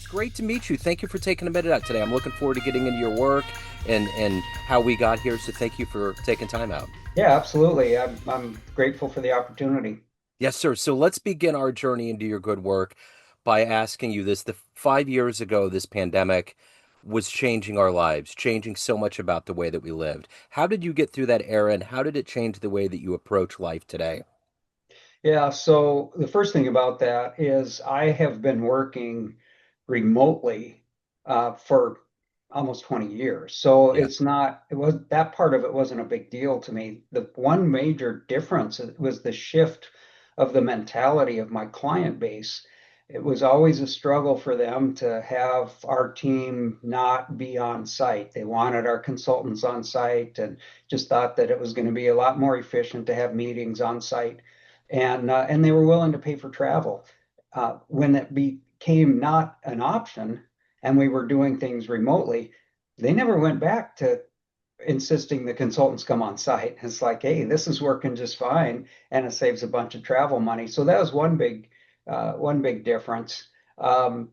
it's great to meet you. Thank you for taking a minute out today. I'm looking forward to getting into your work and how we got here. So thank you for taking time out. Yeah, absolutely. I'm grateful for the opportunity. Yes, sir. So let's begin our journey into your good work by asking you this. The 5 years ago, this pandemic was changing our lives, changing so much about the way that we lived. How did you get through that era, and how did it change the way that you approach life today? Yeah, so the first thing about that is I have been working remotely for almost 20 years. So Yeah. it was that part of it wasn't a big deal to me. The one major difference was the shift of the mentality of my client base. It was always a struggle for them to have our team not be on site. They wanted our consultants on site and just thought that it was going to be a lot more efficient to have meetings on site and they were willing to pay for travel. When it became not an option and we were doing things remotely, they never went back to insisting the consultants come on site. It's like, hey, this is working just fine, and it saves a bunch of travel money. So that was one big difference. And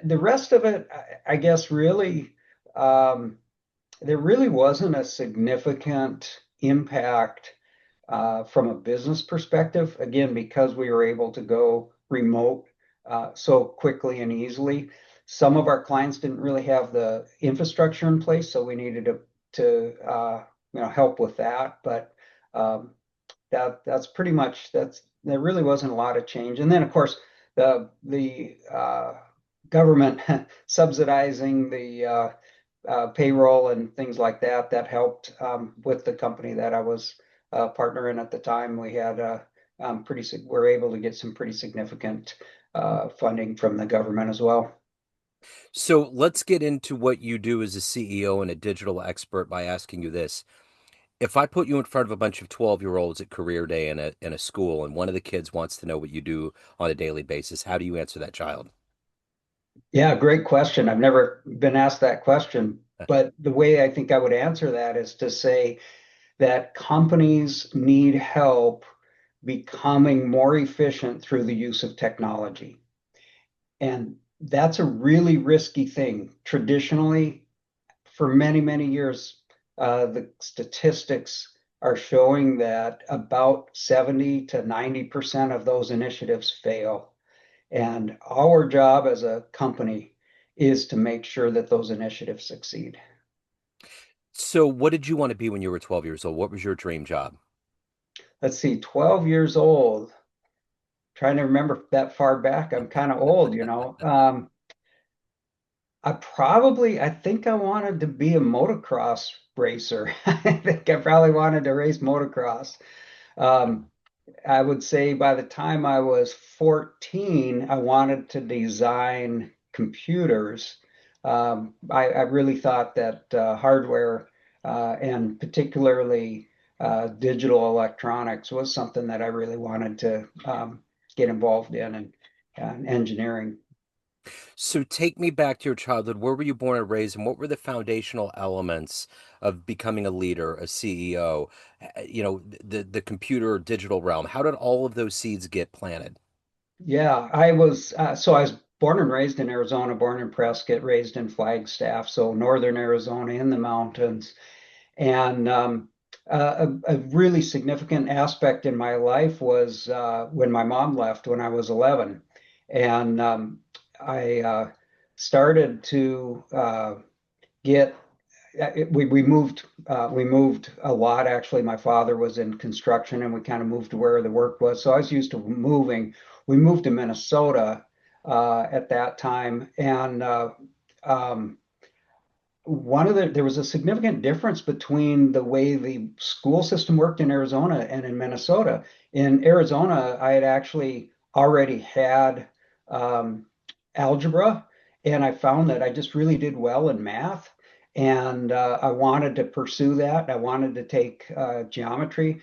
the rest of it, I guess, really, um, there really wasn't a significant impact from a business perspective, again, because we were able to go remote so quickly and easily. Some of our clients didn't really have the infrastructure in place, so we needed to help with that. But um, that's pretty much there really wasn't a lot of change. And then of course the government subsidizing the payroll and things like that that helped with the company that I was partner in at the time. We had we're able to get some pretty significant funding from the government as well. So let's get into what you do as a CEO and a digital expert by asking you this. If I put you in front of a bunch of 12-year-olds at career day in a school and one of the kids wants to know what you do on a daily basis, how do you answer that child? Yeah, great question. I've never been asked that question, but the way I think I would answer that is to say that companies need help becoming more efficient through the use of technology. And that's a really risky thing. Traditionally, for many, many years, the statistics are showing that about 70 to 90% of those initiatives fail. And our job as a company is to make sure that those initiatives succeed. So what did you want to be when you were 12 years old? What was your dream job? Let's see, 12 years old, trying to remember that far back. I'm kind of old. I think I wanted to be a motocross racer. I think I probably wanted to race motocross. Um, I would say by the time I was 14, I wanted to design computers. I really thought that hardware and particularly digital electronics was something that I really wanted to get involved in and engineering. So take me back to your childhood. Where were you born and raised, and what were the foundational elements of becoming a leader, a CEO, the computer or digital realm? How did all of those seeds get planted? Yeah, I was born and raised in Arizona, born in Prescott, raised in Flagstaff, so northern Arizona in the mountains. And a really significant aspect in my life was when my mom left when I was 11. And I started to get we moved a lot actually. My father was in construction and we kind of moved to where the work was, so I was used to moving. We moved to Minnesota at that time, and um, there was a significant difference between the way the school system worked in Arizona and in Minnesota. In Arizona, I had actually already had um, algebra, and I found that I just really did well in math. And I wanted to pursue that. I wanted to take geometry.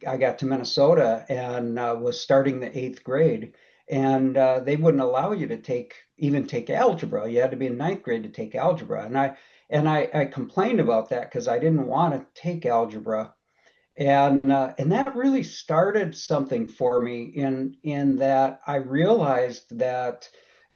I got to Minnesota and was starting the eighth grade, and they wouldn't allow you to even take algebra. You had to be in ninth grade to take algebra, and I complained about that because I didn't want to take algebra, and that really started something for me in that I realized that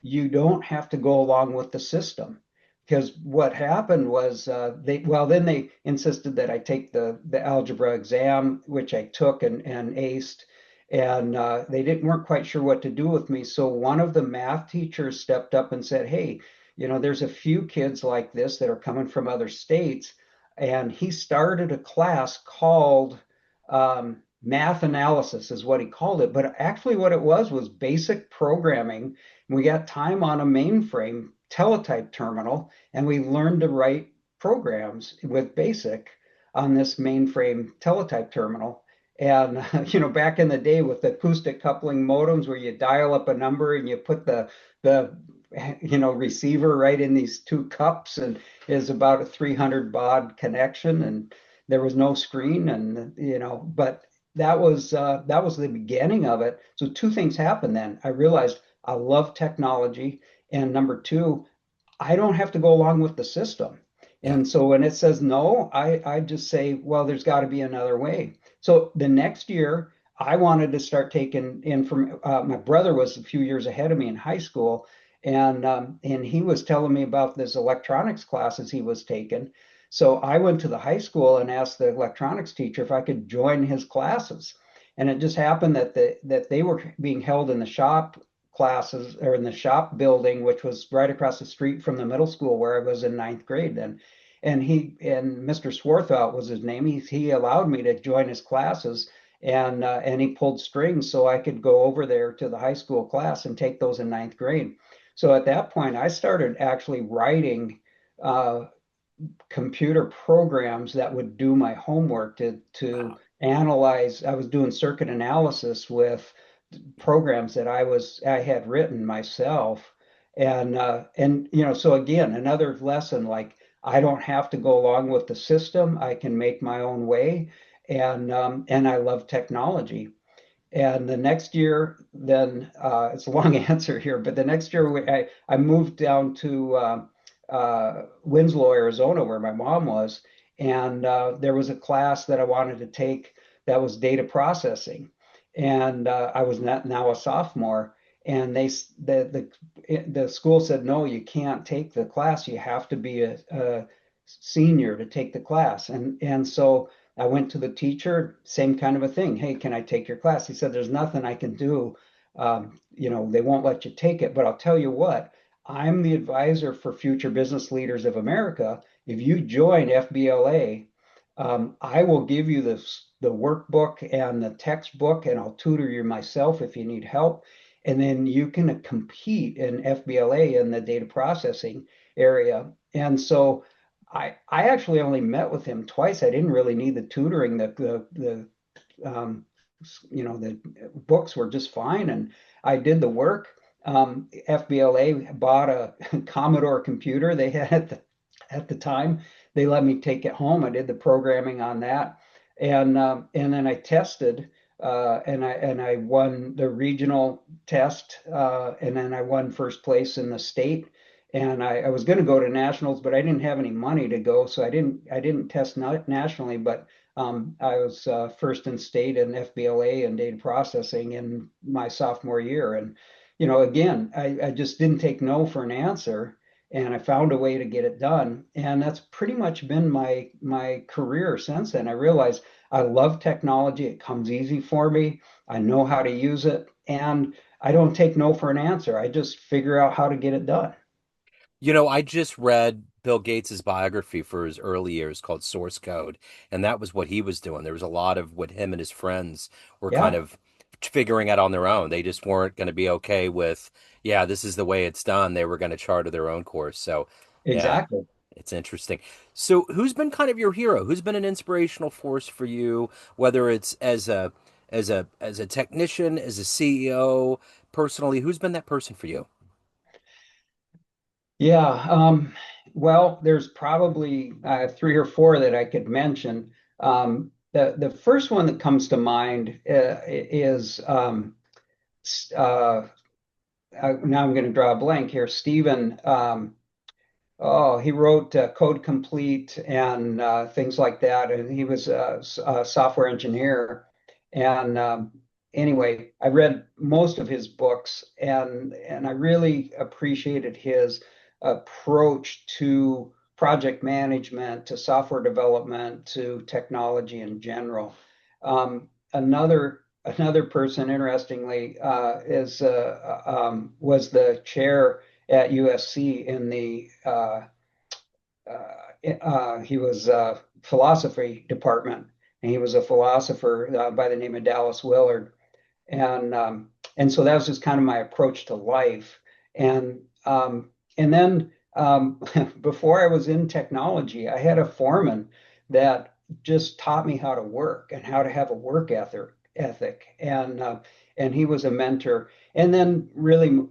you don't have to go along with the system. Because what happened was then they insisted that I take the algebra exam, which I took and aced, and they didn't weren't quite sure what to do with me. So one of the math teachers stepped up and said, "Hey, there's a few kids like this that are coming from other states," and he started a class called math analysis, is what he called it. But actually, what it was basic programming. We got time on a mainframe teletype terminal, and we learned to write programs with BASIC on this mainframe teletype terminal. And back in the day with the acoustic coupling modems, where you dial up a number and you put the receiver right in these two cups, and is about a 300 baud connection, and there was no screen, and but that was the beginning of it. So two things happened then. I realized I love technology. And number two, I don't have to go along with the system. Yeah. And so when it says no, I just say, well, there's got to be another way. So the next year, I wanted to start taking in from my brother was a few years ahead of me in high school, and he was telling me about this electronics classes he was taking. So I went to the high school and asked the electronics teacher if I could join his classes. And it just happened that they were being held in the shop classes, or in the shop building, which was right across the street from the middle school where I was in ninth grade then. And Mr. Swarthout was his name. He allowed me to join his classes, and he pulled strings so I could go over there to the high school class and take those in ninth grade. So at that point, I started actually writing uh, computer programs that would do my homework to analyze. I was doing circuit analysis with programs that I had written myself. And so again, another lesson, like, I don't have to go along with the system. I can make my own way. And I love technology. And the next year, then it's a long answer here, but the next year I moved down to Winslow, Arizona, where my mom was, and there was a class that I wanted to take that was data processing, and I was now a sophomore, and the school said, no, you can't take the class. You have to be a senior to take the class, and so I went to the teacher, same kind of a thing. Hey, can I take your class? He said, there's nothing I can do. They won't let you take it, but I'll tell you what, I'm the advisor for Future Business Leaders of America. If you join FBLA, I will give you the workbook and the textbook, and I'll tutor you myself if you need help. And then you can compete in FBLA in the data processing area. And so I actually only met with him twice. I didn't really need the tutoring. The books were just fine, and I did the work. FBLA bought a Commodore computer they had at the time. They let me take it home. I did the programming on that, and then I tested, and I won the regional test, and then I won first place in the state. And I was going to go to nationals, but I didn't have any money to go, so I didn't test nationally. But I was first in state in FBLA and data processing in my sophomore year. And again, I just didn't take no for an answer, and I found a way to get it done. And that's pretty much been my career since then. I realized I love technology. It comes easy for me. I know how to use it, and I don't take no for an answer. I just figure out how to get it done. I just read Bill Gates's biography for his early years called Source Code, and that was what he was doing. There was a lot of what him and his friends were kind Yeah, of figuring out on their own. They just weren't going to be okay with, yeah, this is the way it's done. They were going to charter their own course. So, yeah, exactly. it's interesting. So, who's been kind of your hero? Who's been an inspirational force for you, whether it's as a technician, as a CEO, personally, who's been that person for you? Yeah, well, there's probably three or four that I could mention. The first one that comes to mind is now I'm going to draw a blank here. Stephen. Oh, he wrote Code Complete and things like that, and he was a software engineer, and anyway, I read most of his books, and I really appreciated his approach to project management, to software development, to technology in general. Another person, interestingly, is was the chair at USC in the he was philosophy department, and he was a philosopher by the name of Dallas Willard, and so that was just kind of my approach to life. And then before I was in technology, I had a foreman that just taught me how to work and how to have a work ethic, and he was a mentor. And then really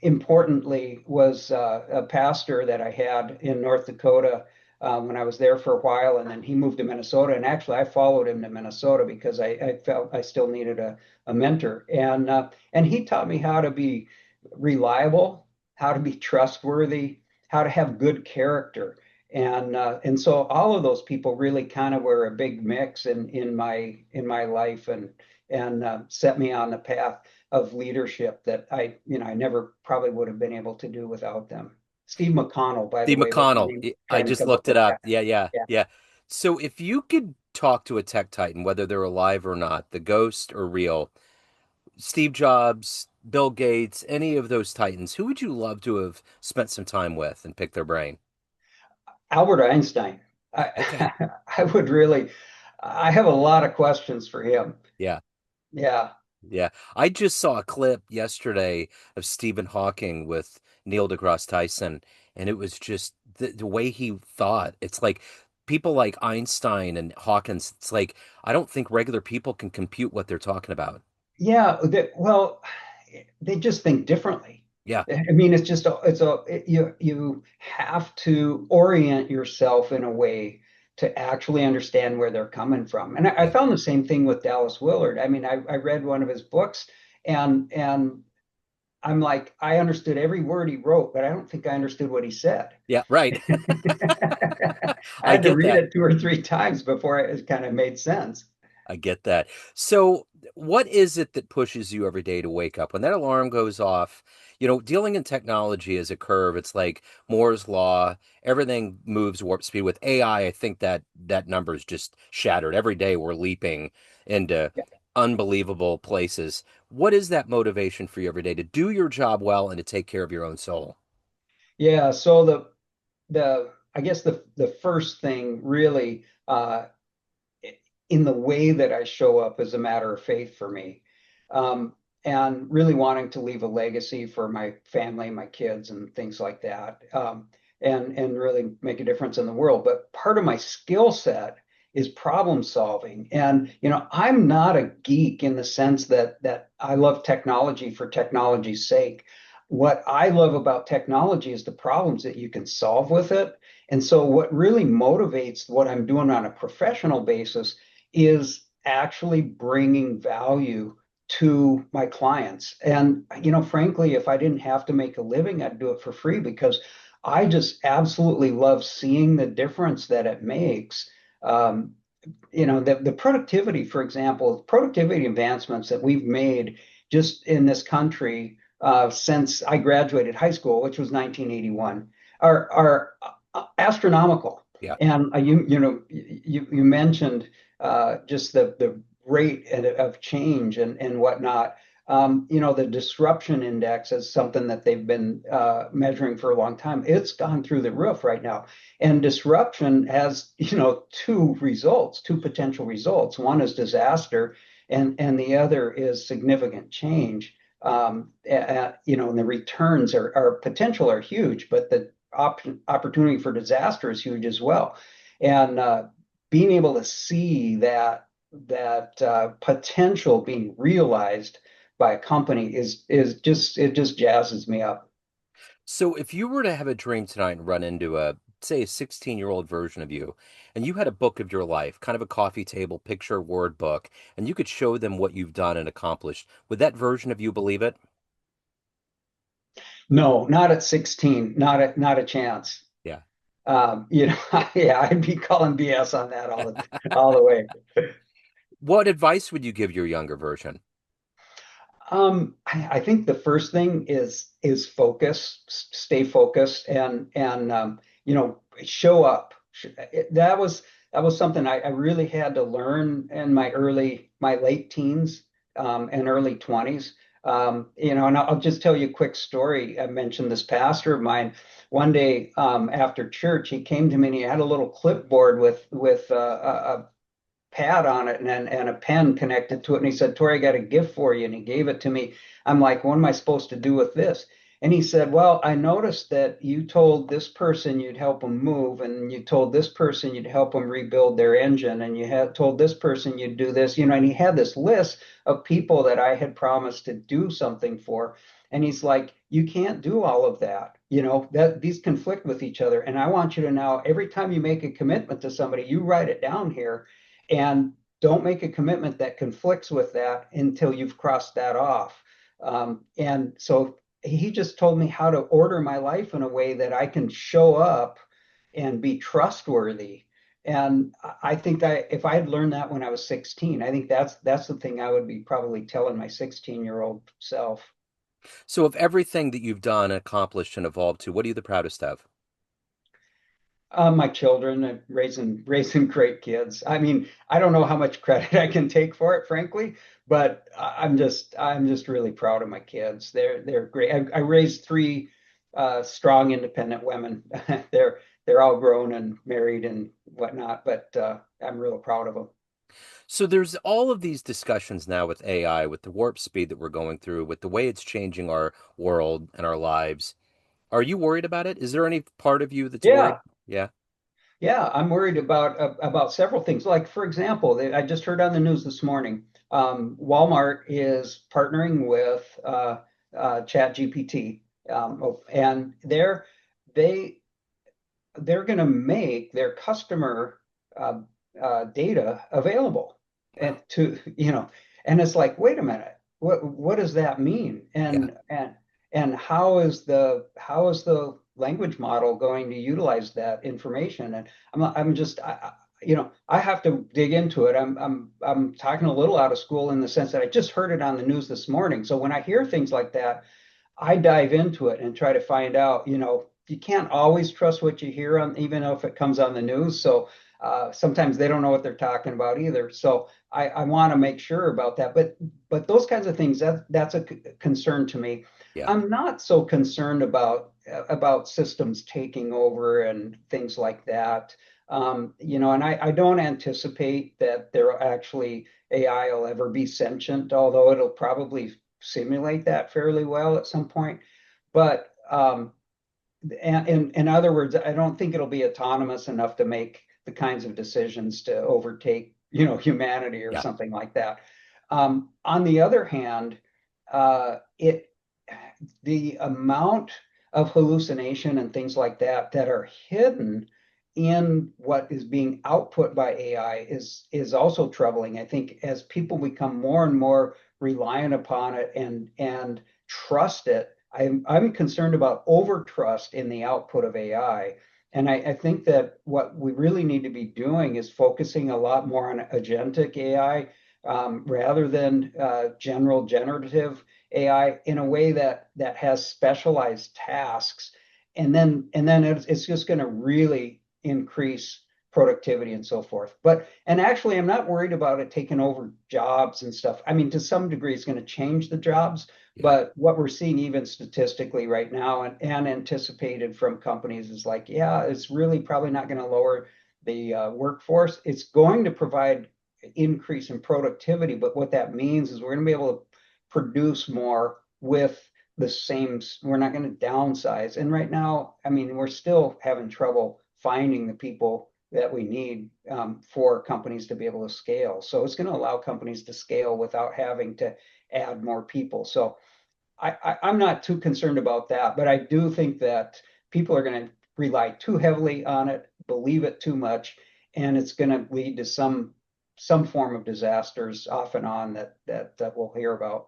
importantly was a pastor that I had in North Dakota when I was there for a while, and then he moved to Minnesota. And actually, I followed him to Minnesota because I felt I still needed a mentor, and he taught me how to be reliable, how to be trustworthy, how to have good character. And so all of those people really kind of were a big mix in my life, and set me on the path of leadership that I never probably would have been able to do without them. Steve McConnell, by the Steve way, was the McConnell. name I trying to just come up looked it with. up. Yeah, Yeah, yeah, yeah. yeah. So if you could talk to a tech titan, whether they're alive or not, the ghost or real, Steve Jobs, Bill Gates, any of those titans, who would you love to have spent some time with and pick their brain? Albert Einstein. Okay. I would really, I have a lot of questions for him. Yeah. Yeah. Yeah. I just saw a clip yesterday of Stephen Hawking with Neil deGrasse Tyson, and it was just the way he thought. It's like people like Einstein and Hawkins, it's like I don't think regular people can compute what they're talking about. Yeah, well, they just think differently. Yeah. I mean, you have to orient yourself in a way to actually understand where they're coming from. And I Yeah. found the same thing with Dallas Willard. I mean, I read one of his books, and I'm like, I understood every word he wrote, but I don't think I understood what he said. Yeah, right. I I had to get read that. it 2 or 3 times before it kind of made sense. I get that. So, what is it that pushes you every day to wake up? When that alarm goes off, dealing in technology is a curve. It's like Moore's law. Everything moves warp speed. With AI, I think that number is just shattered. Every day we're leaping into unbelievable places. What is that motivation for you every day to do your job well and to take care of your own soul? Yeah, so the I guess the first thing really in the way that I show up is a matter of faith for me. Um, and really wanting to leave a legacy for my family, my kids, and things like that, and really make a difference in the world. But part of my skill set is problem solving, and I'm not a geek in the sense that I love technology for technology's sake. What I love about technology is the problems that you can solve with it. And so, what really motivates what I'm doing on a professional basis is actually bringing value to my clients. And, frankly, if I didn't have to make a living, I'd do it for free because I just absolutely love seeing the difference that it makes. Um, the productivity, for example, productivity advancements that we've made just in this country since I graduated high school, which was 1981, are astronomical. Yeah. And you mentioned just the rate of change and whatnot. The disruption index is something that they've been measuring for a long time. It's gone through the roof right now. And disruption has, two potential results. One is disaster, and the other is significant change. And the returns are potential are huge, but the opportunity for disaster is huge as well. And being able to see that potential being realized by a company is just it just jazzes me up. So if you were to have a dream tonight and run into say, a 16-year-old version of you, and you had a book of your life, kind of a coffee table picture word book, and you could show them what you've done and accomplished, would that version of you believe it? No, not at 16, not a chance. Yeah. Yeah, I'd be calling BS on that all the way. What advice would you give your younger version? I think the first thing is focus, stay focused, and show up. That was something I really had to learn in my late teens and early 20s. And I'll just tell you a quick story. I mentioned this pastor of mine. One day after church, he came to me and he had a little clipboard with a pad on it and a pen connected to it. And he said, Tori, I got a gift for you. And he gave it to me. I'm like, what am I supposed to do with this? And he said, well, I noticed that you told this person you'd help them move, and you told this person you'd help them rebuild their engine, and you had told this person you'd do this, and he had this list of people that I had promised to do something for. And he's like, you can't do all of that. That these conflict with each other. And I want you to now, every time you make a commitment to somebody, you write it down here and don't make a commitment that conflicts with that until you've crossed that off. And so he just told me how to order my life in a way that I can show up and be trustworthy. And I think that if I had learned that when I was 16, I think that's the thing I would be probably telling my 16-year-old self. So, of everything that you've done, accomplished, and evolved to, what are you the proudest of? My children, raising great kids. I mean, I don't know how much credit I can take for it, frankly, but I'm just really proud of my kids. They're great. I raised three strong, independent women. They're all grown and married and whatnot, but I'm real proud of them. So, there's all of these discussions now with AI, with the warp speed that we're going through, with the way it's changing our world and our lives. Are you worried about it? Is there any part of you that's worried? Yeah, Yeah, yeah, I'm worried about several things. Like, for example, I just heard on the news this morning, Walmart is partnering with ChatGPT, and they they're going to make their customer uh, data available and wow, and it's like, wait a minute, what does that mean? yeah. And how is the language model going to utilize that information? And I'm just I have to dig into it. I'm talking a little out of school in the sense that I just heard it on the news this morning. So when I hear things like that, I dive into it and try to find out, you can't always trust what you hear on, even if it comes on the news. So sometimes they don't know what they're talking about either. So I want to make sure about that. But those kinds of things, that's a concern to me. Yeah. I'm not so concerned about systems taking over and things like that. And I don't anticipate that there actually AI will ever be sentient, although it'll probably simulate that fairly well at some point. But in other words, I don't think it'll be autonomous enough to make the kinds of decisions to overtake, humanity or Yeah. something like that. On the other hand, it the amount of hallucination and things like that are hidden in what is being output by AI is also troubling. I think as people become more and more reliant upon it and trust it, I'm concerned about over trust in the output of AI. And I think that what we really need to be doing is focusing a lot more on agentic AI rather than general generative AI in a way that has specialized tasks, and then it's just going to really increase productivity and so forth. And actually, I'm not worried about it taking over jobs and stuff. I mean, to some degree, it's going to change the jobs, Yeah. but what we're seeing even statistically right now and anticipated from companies is like, yeah, it's really probably not going to lower the workforce. It's going to provide increase in productivity, but what that means is we're going to be able to produce more with the same, we're not going to downsize. And right now, I mean, we're still having trouble finding the people that we need for companies to be able to scale. So it's going to allow companies to scale without having to add more people. So I'm not too concerned about that, but I do think that people are going to rely too heavily on it, believe it too much, and it's going to lead to some form of disasters off and on that we'll hear about.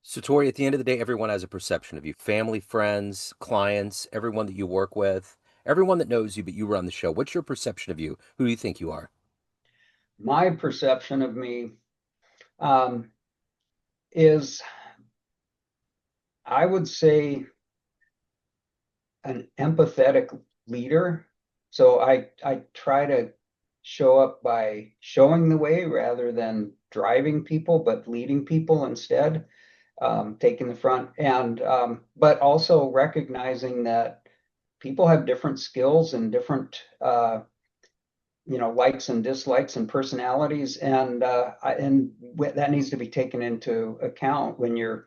So, Tori, at the end of the day, everyone has a perception of you. Family, friends, clients, everyone that you work with, everyone that knows you, but you run the show. What's your perception of you? Who do you think you are? My perception of me um, is, I would say, an empathetic leader. So I try to show up by showing the way rather than driving people, but leading people instead, taking the front, and but also recognizing that people have different skills and different likes and dislikes and personalities, and that needs to be taken into account when you're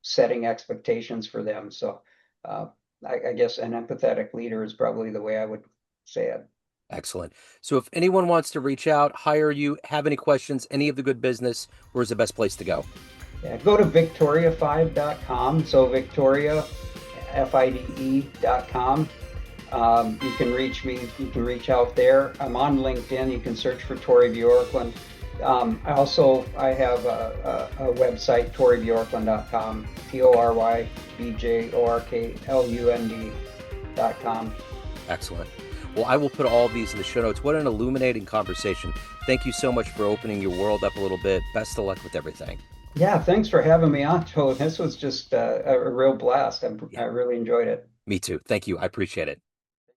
setting expectations for them. So uh, I guess an empathetic leader is probably the way I would say it. Excellent. So if anyone wants to reach out, hire you, have any questions, any of the good business, where's the best place to go? Yeah, go to victoria5.com. So Victoria, FIDE.com. You can reach me, you can reach out there. I'm on LinkedIn. You can search for Tory Bjorklund. I have a website, torybjorklund.com, TORYBJORKLUND.com. Excellent. Well, I will put all of these in the show notes. What an illuminating conversation. Thank you so much for opening your world up a little bit. Best of luck with everything. Yeah, thanks for having me on, Joe. This was just a real blast. I Yeah, really enjoyed it. me too. Thank you. I appreciate it.